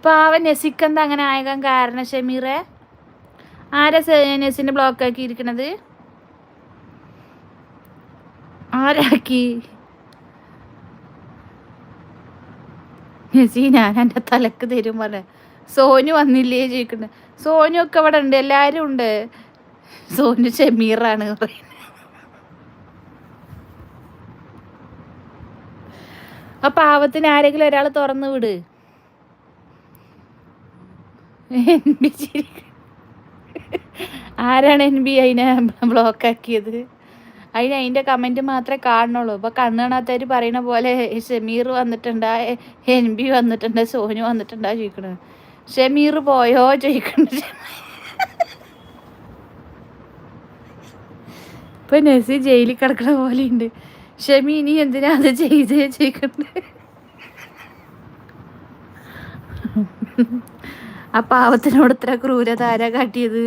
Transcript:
പാവൻ നെസിക്കെന്താ അങ്ങനെ ആയകാൻ കാരണം ഷമീറെ? ആരാ നെസിനെ ബ്ലോക്ക് ആക്കി ഇരിക്കണത്? ആരാക്കി? നെസി ഞാൻ എൻ്റെ തലക്ക് തരും പോലെ. സോനു വന്നില്ലേ ചോദിക്കണേ. സോനു ഒക്കെ ഇവിടെ ഉണ്ട്, എല്ലാവരും ഉണ്ട്. സോനു ഷമീറാണ് പറയുന്നത്. ആ പാവത്തിന് ആരെങ്കിലും ഒരാൾ തുറന്നു വിട്. ആരാണ് NB അതിനെ ബ്ലോക്ക് ആക്കിയത്? അതിൻ്റെ കമൻറ്റ് മാത്രമേ കാണുന്നുള്ളൂ. ഇപ്പോൾ കണ്ണ് കാണാത്തവർ പറയണ പോലെ ഷമീർ വന്നിട്ടുണ്ടാ, NB വന്നിട്ടുണ്ട്, സോനു വന്നിട്ടുണ്ടാ ചോദിക്കണത്. ഷമീർ പോയോ ചോദിക്കണ്ട. ഇപ്പൊ നസി ജയിലിൽ കിടക്കണ പോലെ ഉണ്ട്. ഷമി ഇനി എന്തിനാ അത് ചെയ്ത് ചോദിക്കണ്ട്. ആ പാവത്തിനോട് ഇത്ര ക്രൂരത ആരാ കാട്ടിയത്?